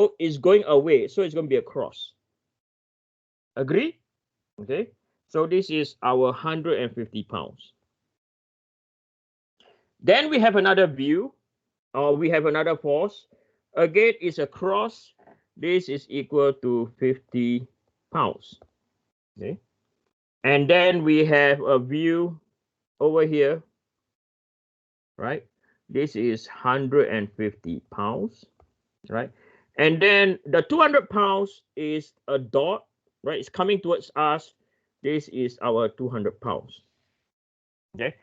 load is going away, so it's going to be a cross. Agree? Okay. So this is our 150 pounds. Then we have another view, or we have another force. Again, it's a cross. This is equal to 50 pounds. Okay. And then we have a view over here, right? This is 150 pounds, right? And then the 200 pounds is a dot, right? It's coming towards us. This is our 200 pounds. Okay.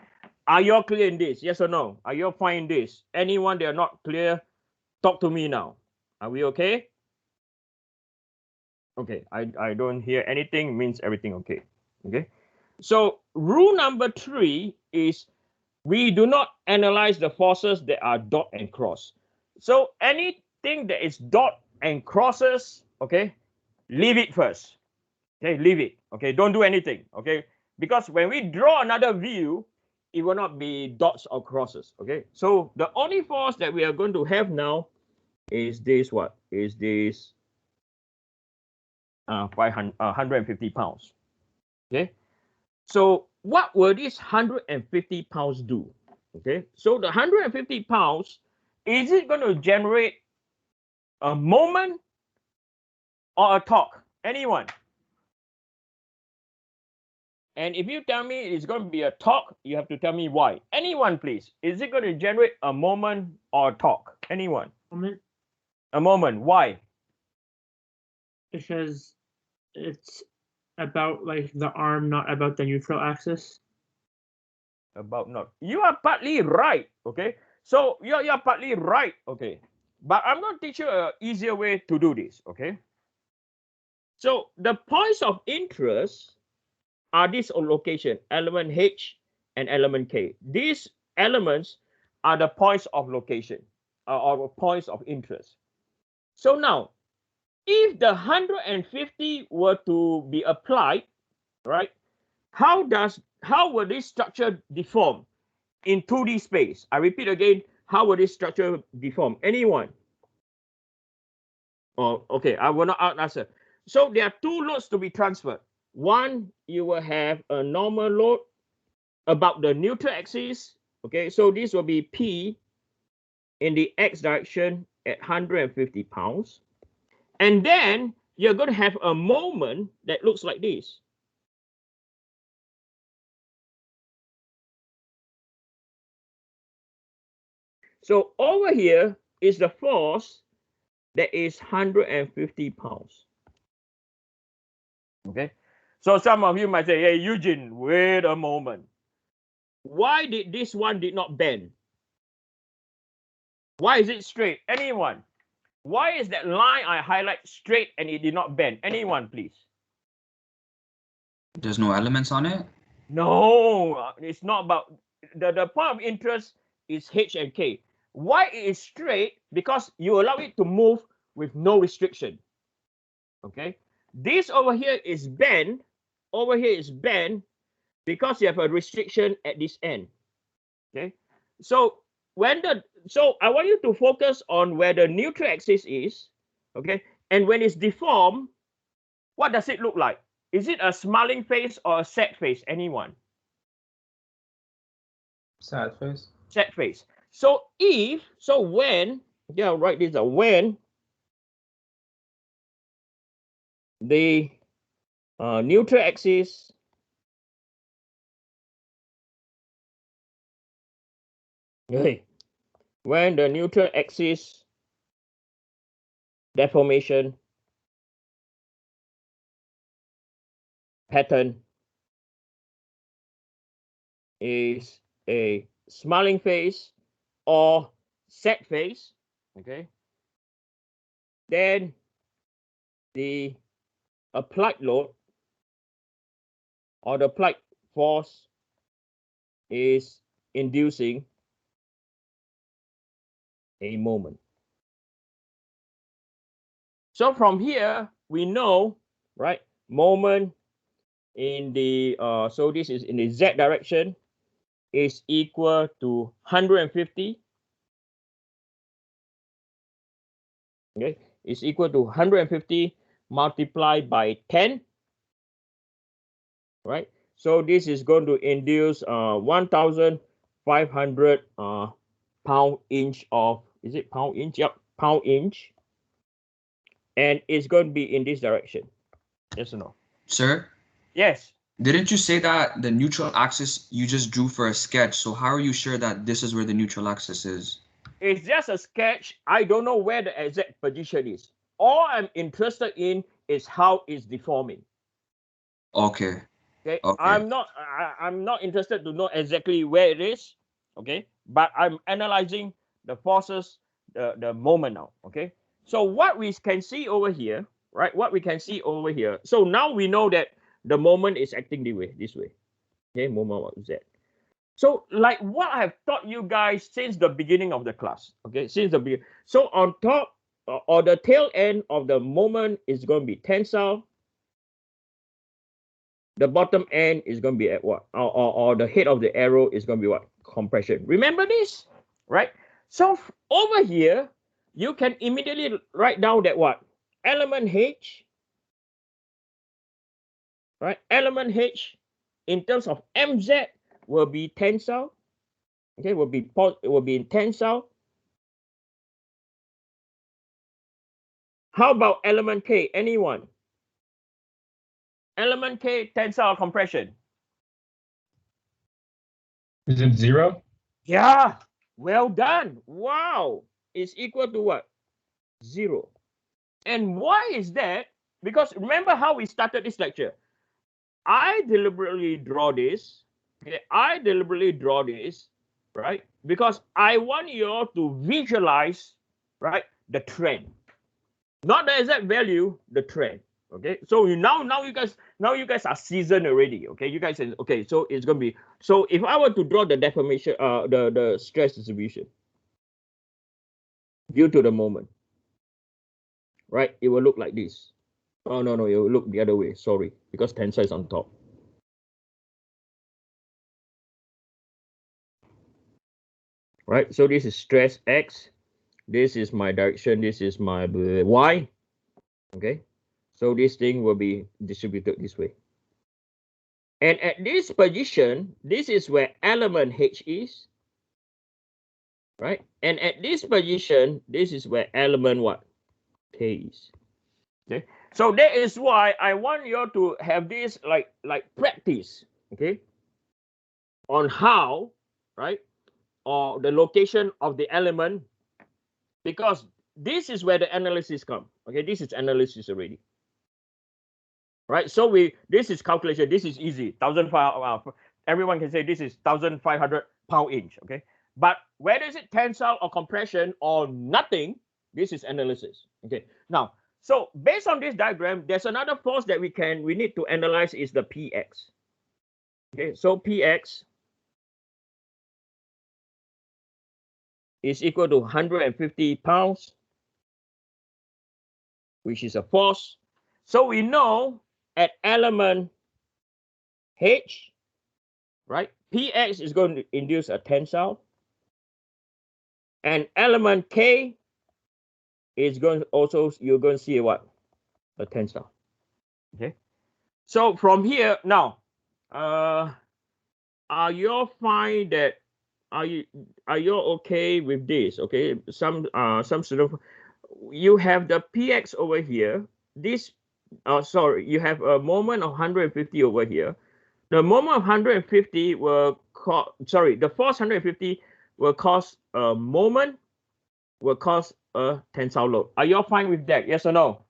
Are you all clear in this? Yes or no? Are you all fine in this? Anyone that are not clear, talk to me now. Are we okay? Okay. I don't hear anything, means everything okay. Okay. So rule number 3 is we do not analyze the forces that are dot and cross. So anything that is dot and crosses, okay, leave it first. Okay, leave it. Okay, don't do anything. Okay, because when we draw another view, it will not be dots or crosses. Okay, so the only force that we are going to have now is this. What is this? 150 pounds. Okay, so what will this 150 pounds do? Okay, so the 150 pounds, is it going to generate a moment or a torque? Anyone? And if you tell me it's going to be a torque, you have to tell me why. Anyone, please. Is it going to generate a moment or a torque? Anyone? Moment. A moment. Why? Because it's about like the arm, not about the neutral axis. About not. You are partly right. Okay. So you're partly right. Okay. But I'm going to teach you an easier way to do this. Okay. So the points of interest are this location, element H and element K. These elements are the points of location or points of interest. So now, if the 150 were to be applied, right, how will this structure deform in 2D space? I repeat again, how will this structure deform? Anyone? Oh, okay, I will not answer. So there are 2 loads to be transferred. One, you will have a normal load about the neutral axis. Okay, so this will be P in the X direction at 150 pounds. And then you're going to have a moment that looks like this. So over here is the force that is 150 pounds. Okay, so some of you might say, hey, Eugene, wait a moment. Why did this one did not bend? Why is it straight? Anyone? Why is that line I highlight straight and it did not bend? Anyone, please? There's no elements on it? No, it's not about the point of interest is H and K. Why it is straight? Because you allow it to move with no restriction. Okay, this over here is bent. Over here is bent because you have a restriction at this end. Okay, so I want you to focus on where the neutral axis is. Okay, and when it's deformed, what does it look like? Is it a smiling face or a sad face? Anyone? Sad face. Sad face. So when, yeah, I'll write this down. When the neutral axis when the neutral axis deformation pattern is a smiling face or sad face, okay, then the applied load or the applied force is inducing a moment. So from here we know, right, moment in the so this is in the Z direction is equal to 150. Okay, is equal to 150 multiplied by 10, right? So this is going to induce 1,500 pound inch of, is it pound inch? Yep, pound inch. And it's going to be in this direction. Yes or no? Sir? Yes. Didn't you say that the neutral axis you just drew for a sketch? So how are you sure that this is where the neutral axis is? It's just a sketch. I don't know where the exact position is. All I'm interested in is how it's deforming. Okay. Okay. Okay. I'm not interested to know exactly where it is. Okay. But I'm analyzing the forces, the moment now. Okay. So what we can see over here, right? What we can see over here. So now we know that the moment is acting this way. Okay, moment of Z. So like what I have taught you guys since the beginning of the class. Okay, since the beginning. So on top or the tail end of the moment is going to be tensile. The bottom end is going to be at what? Or the head of the arrow is going to be what? Compression. Remember this, right? So over here, you can immediately write down that what? Element H, right? Element H in terms of MZ will be tensile. Okay, it will be in tensile. How about element K? Anyone? Element K, tensile compression. Is it 0? Yeah, well done. Wow, it's equal to what? 0. And why is that? Because remember how we started this lecture. I deliberately draw this. Okay, I deliberately draw this, right? Because I want you all to visualize, right, the trend. Not the exact value, the trend. Okay, so now you guys are seasoned already. Okay, you guys say, okay, so it's gonna be, so if I were to draw the deformation, the stress distribution due to the moment, right, it will look like this. Oh no, it will look the other way. Sorry, because tensor is on top. Right, so this is stress X. This is my direction. This is my Y. Okay, so this thing will be distributed this way. And at this position, this is where element H is, right? And at this position, this is where element what? K is. Okay. So that is why I want you to have this like practice, okay, on how, right, or the location of the element, because this is where the analysis come. Okay, this is analysis already. Right, so this is calculation. This is easy. 1,500. Everyone can say this is 1,500 pound inch. Okay, but whether is it tensile or compression or nothing, this is analysis. Okay, now so based on this diagram, there's another force that we need to analyze is the px. Okay, so px is equal to 150 pounds, which is a force. So we know at element H, right, Px is going to induce a tensile, and element K is going to also, you're going to see what? A tensile. Okay. So from here now, are you fine that are you okay with this? Okay, some students, you have the Px over here. This sorry, you have a moment of 150 over here. The moment of 150 will the force 150 will cause a moment, will cause a tensile load. Are you all fine with that? Yes or no?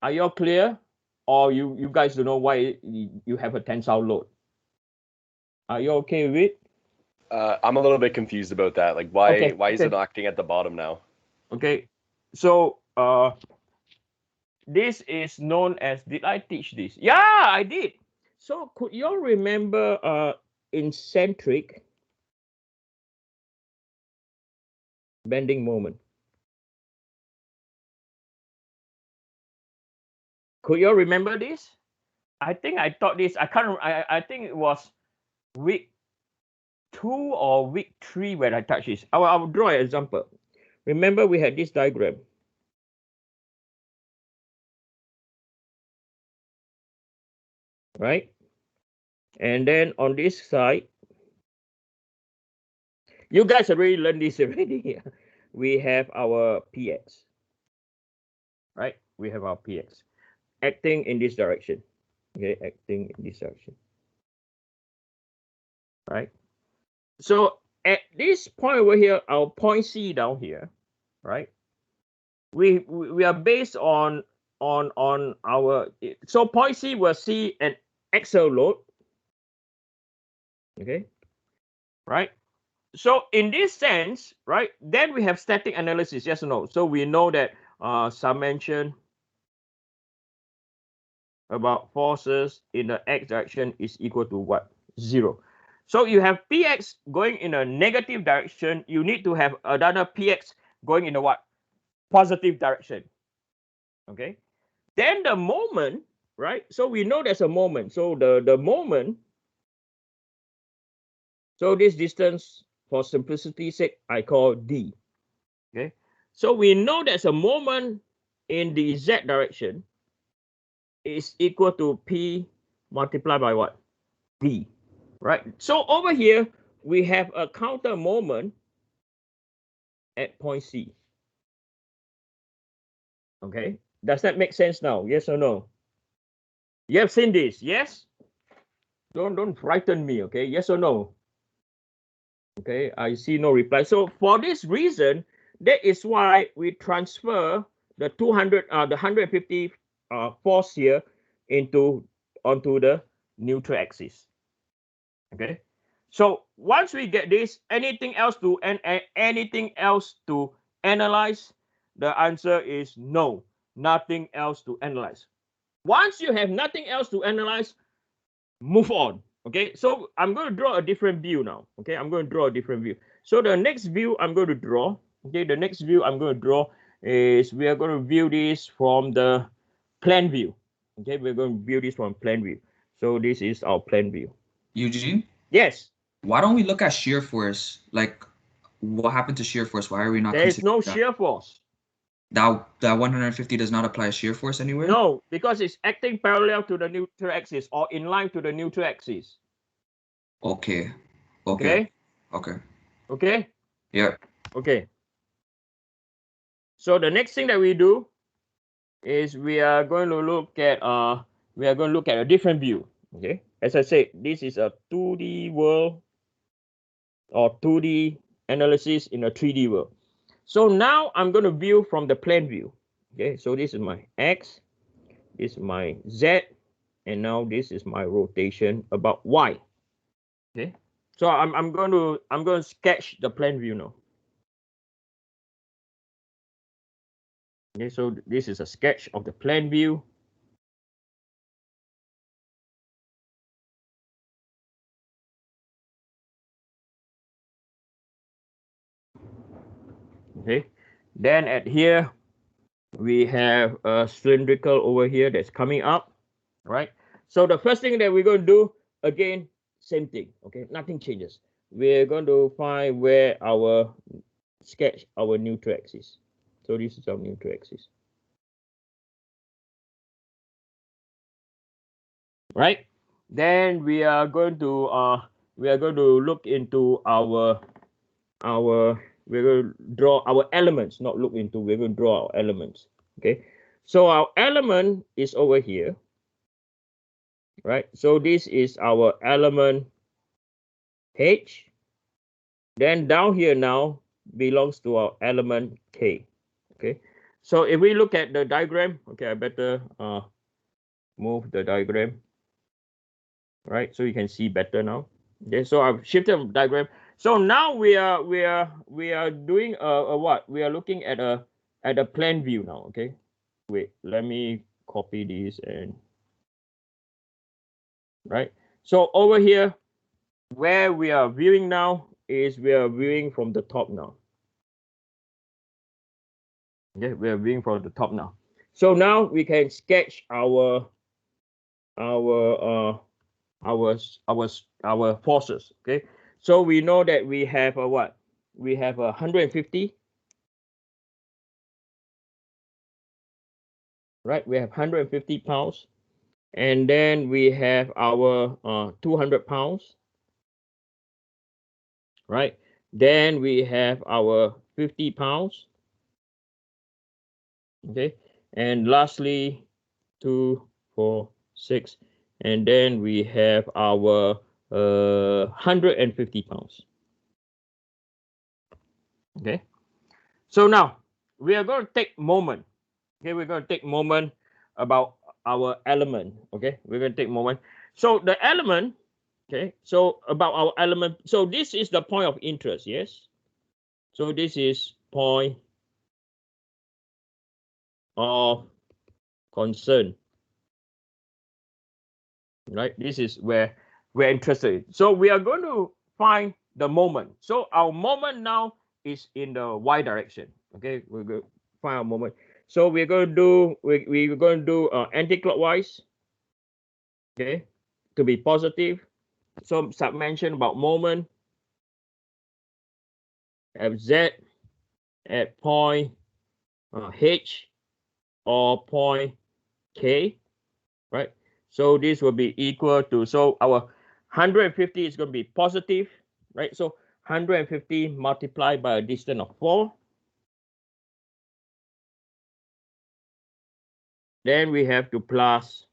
Are you all clear? Or you guys don't know why you have a tensile load? Are you okay with it? I'm a little bit confused about that. Like, why is it acting at the bottom now? Okay. So this is known as, did I teach this? Yeah, I did. So could you all remember eccentric bending moment? Could you all remember this? I think I taught this. I can't. I think it was week 2 or week 3 when I touched this. I will draw an example. Remember we had this diagram. right? And then on this side, you guys already learned this already. We have our px, right? We have our px acting in this direction, okay? Acting in this direction, right? So at this point over here, our point C down here, right? We are based on our, so point C will see an axial load, okay, right? So in this sense, right, then we have static analysis, yes or no? So we know that summation about forces in the x direction is equal to what? 0. So you have px going in a negative direction. You need to have another px going in a what? Positive direction. Okay. Then the moment, right? So we know there's a moment. So the moment, so this distance, for simplicity's sake, I call d. Okay. So we know there's a moment in the z direction is equal to p multiplied by what? D. Right. So over here, we have a counter moment at point C. Okay. Does that make sense now? Yes or no? You have seen this? Yes? Don't frighten me, okay? Yes or no? Okay, I see no reply. So for this reason, that is why we transfer the 150 force here onto the neutral axis. Okay, so once we get this, anything else to analyze? The answer is no, nothing else to analyze. Once you have nothing else to analyze, move on. Okay, so I'm going to draw a different view now. Okay, I'm going to draw a different view. So the next view I'm going to draw, okay, the next view I'm going to draw is we are going to view this from the plan view. Okay, we're going to view this from plan view. So this is our plan view. Eugene, Yes. why don't we look at shear force? Like, what happened to shear force? Why are we not There is no considering that? shear force. That 150 does not apply shear force anywhere? No, because it's acting parallel to the neutral axis or in line to the neutral axis. Okay. Okay. Okay. Okay. Yeah. Okay. So the next thing that we do is we are going to look at a different view. Okay. As I said, this is a 2D world or 2D analysis in a 3D world. So now I'm going to view from the plan view. Okay. So this is my X, this is my Z, and now this is my rotation about Y. Okay. So I'm going to sketch the plan view now. Okay, so this is a sketch of the plan view. Okay, then at here we have a cylindrical over here that's coming up, right? So the first thing that we're going to do, again, same thing. Okay, nothing changes. We're going to find where our sketch our neutral axis. So this is our neutral axis, right? Then we are going to look into our we're going to draw our elements, not look into, we're going to draw our elements. Okay, so our element is over here, right? So this is our element H. Then down here now belongs to our element K. Okay, so if we look at the diagram, okay, I better move the diagram, right? So you can see better now. Okay, so I've shifted the diagram. So now we are doing a what? We are looking at a plan view now. Okay, wait, let me copy this and right. So over here, where we are viewing now is we are viewing from the top now. Okay, we are viewing from the top now. So now we can sketch our forces. Okay, so we know that we have a what? We have 150. Right, we have 150 pounds. And then we have our 200 pounds, right? Then we have our 50 pounds, okay? And lastly, 2, 4, 6, and then we have our 150 pounds, okay? So now we are going to take moment, okay? We're going to take moment about our element, okay? We're going to take moment. So the element, okay, so about our element, so this is the point of interest, yes? So this is point of concern, right? This is where we're interested. So we are going to find the moment. So our moment now is in the y direction, okay? We're going to find our moment. So we're going to do, we're going to do anti-clockwise, okay, to be positive. So submention about moment at z at point h or point k, right? So this will be equal to, so our 150 is going to be positive, right? So 150 multiplied by a distance of 4. Then we have to plus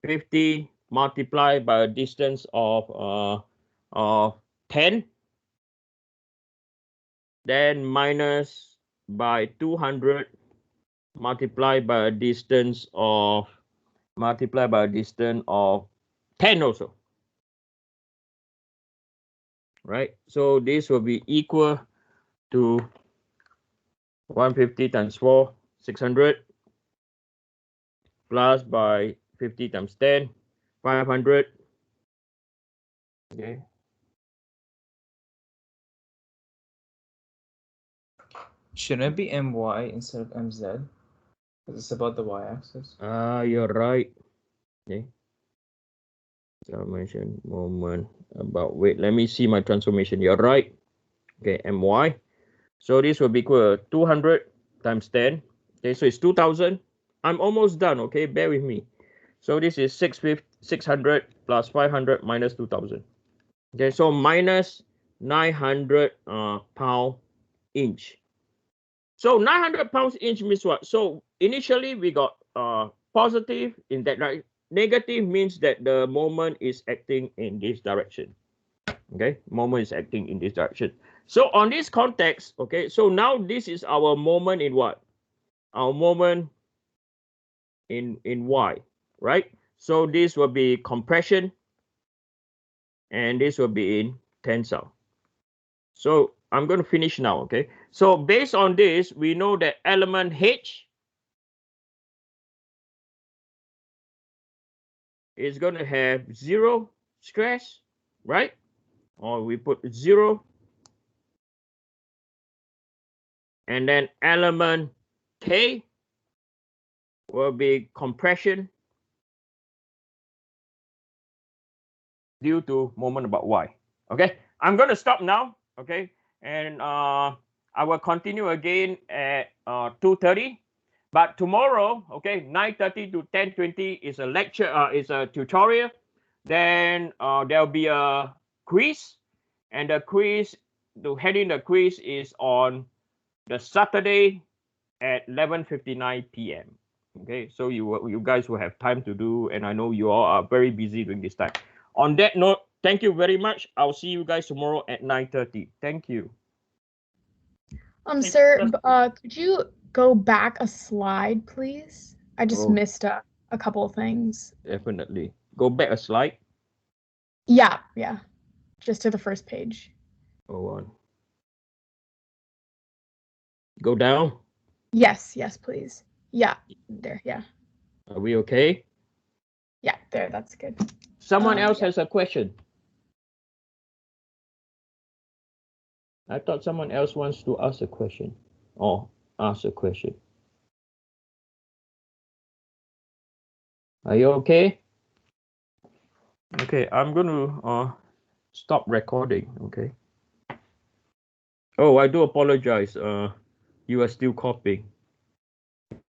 50 multiplied by a distance of 10. Then minus by 200 multiplied by a distance of 10 also, right? So this will be equal to 150 times 4, 600, plus by 50 times 10, 500. Okay. Shouldn't it be my instead of mz? Because it's about the y-axis. You're right. Okay. Transformation moment about, wait, let me see my transformation. You're right. Okay, my. So this will be equal to 200 times 10. Okay, so it's 2000. I'm almost done. Okay, bear with me. So this is 600 plus 500 minus 2000. Okay, so minus 900 pound inch. So 900 pounds inch means what? So initially we got positive in that, right? Negative means that the moment is acting in this direction. Okay, moment is acting in this direction. So on this context, okay, so now this is our moment in what? Our moment in y, right? So this will be compression, and this will be in tensile. So I'm going to finish now, okay? So based on this, we know that element H is going to have 0 stress, right? Or we put 0. And then element K will be compression due to moment about y. Okay, I'm going to stop now, okay? And I will continue again at 2:30. But tomorrow, okay, 9:30 to 10:20 is a lecture, is a tutorial. Then there'll be a quiz, and the quiz, to head in the quiz is on the Saturday at 11:59 p.m. Okay, so you guys will have time to do, and I know you all are very busy during this time. On that note, thank you very much. I'll see you guys tomorrow at 9:30. Thank you. Sir, could you go back a slide, please? I just missed a couple of things. Definitely. Go back a slide. Yeah, just to the first page. Hold on. Go down. Yes, please. Yeah, there, yeah. Are we okay? Yeah, there, that's good. Someone else has a question. I thought someone else wants to ask a question. Or ask a question. Are you okay? Okay, I'm going to stop recording, okay? Oh, I do apologize. You are still coughing.